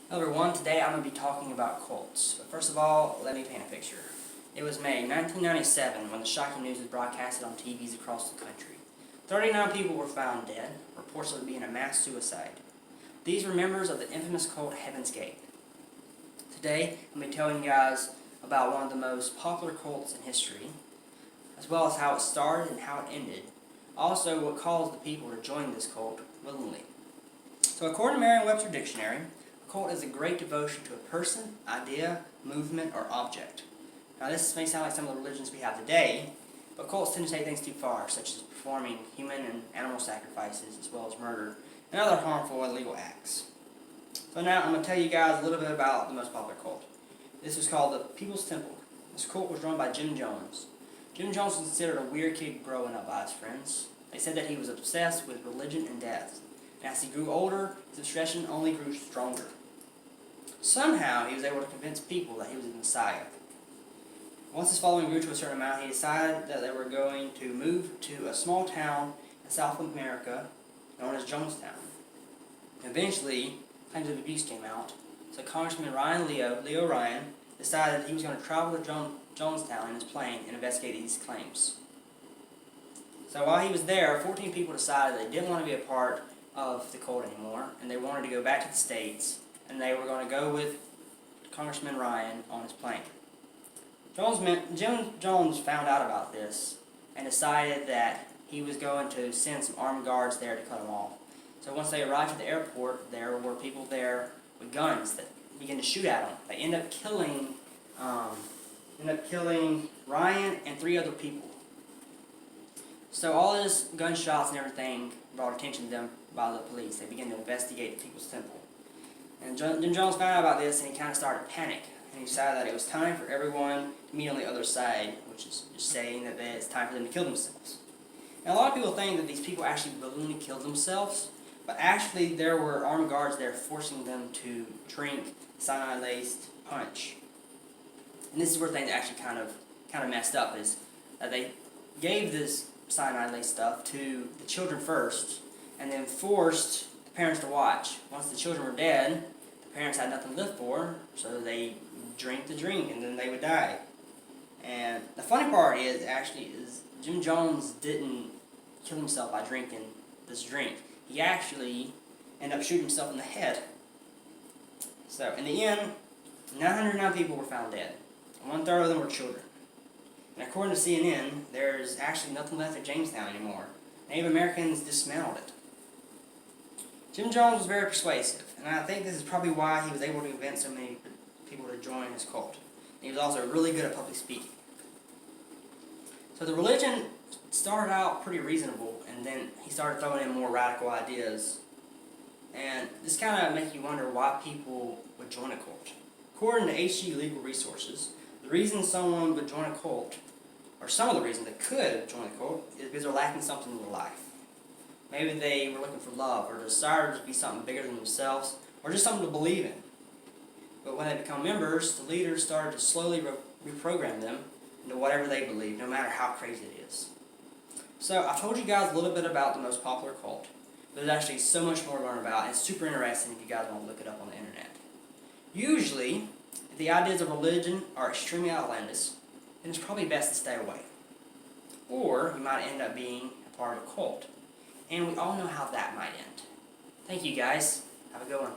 Hello everyone, today I'm going to be talking about cults. But first of all, let me paint a picture. It was May 1997 when the shocking news was broadcasted on TVs across the country. 39 people were found dead, reportedly being a mass suicide. These were members of the infamous cult Heaven's Gate. Today, I'm going to be telling you guys about one of the most popular cults in history, as well as how it started and how it ended. Also, what caused the people to join this cult willingly. So according to Merriam-Webster Dictionary, a cult is a great devotion to a person, idea, movement, or object. Now this may sound like some of the religions we have today, but cults tend to take things too far, such as performing human and animal sacrifices, as well as murder, and other harmful and illegal acts. So now I'm going to tell you guys a little bit about the most popular cult. This was called the People's Temple. This cult was run by Jim Jones. Jim Jones was considered a weird kid growing up by his friends. They said that he was obsessed with religion and death. And as he grew older, his obsession only grew stronger. Somehow, he was able to convince people that he was the Messiah. Once his following grew to a certain amount, he decided that they were going to move to a small town in South America known as Jonestown. Eventually, claims of abuse came out, so Congressman Leo Ryan, decided he was going to travel to Jonestown in his plane and investigate these claims. So while he was there, 14 people decided they didn't want to be a part of the cult anymore, and they wanted to go back to the States, and they were going to go with Congressman Ryan on his plane. Jim Jones found out about this and decided that he was going to send some armed guards there to cut them off. So once they arrived at the airport, there were people there with guns that began to shoot at them. They ended up killing Ryan and 3 other people. So all this gunshots and everything brought attention to them by the police. They began to investigate the People's Temple. And Jim Jones found out about this, and he kind of started to panic. And he decided that it was time for everyone to meet on the other side, which is just saying that it's time for them to kill themselves. And a lot of people think that these people actually willingly killed themselves, but actually there were armed guards there forcing them to drink cyanide-laced punch. And this is where things actually kind of messed up, is that they gave this cyanide-laced stuff to the children first, and then forced the parents to watch. Once the children were dead, the parents had nothing to live for, so they drank the drink, and then they would die. And the funny part is Jim Jones didn't kill himself by drinking this drink. He actually ended up shooting himself in the head. So in the end, 909 people were found dead, and 1/3 of them were children. And according to CNN, there's actually nothing left at Jamestown anymore. Native Americans dismantled it. Jim Jones was very persuasive, and I think this is probably why he was able to convince so many people to join his cult. He was also really good at public speaking. So the religion started out pretty reasonable, and then he started throwing in more radical ideas. And this kind of makes you wonder why people would join a cult. According to HG Legal Resources, the reason someone would join a cult, or some of the reasons they could join a cult, is because they're lacking something in their life. Maybe they were looking for love, or desired to be something bigger than themselves, or just something to believe in. But when they become members, the leaders started to slowly reprogram them into whatever they believe, no matter how crazy it is. So I told you guys a little bit about the most popular cult, but there's actually so much more to learn about, and it's super interesting if you guys want to look it up on the internet. Usually, if the ideas of religion are extremely outlandish, then it's probably best to stay away. Or you might end up being a part of a cult. And we all know how that might end. Thank you guys. Have a good one.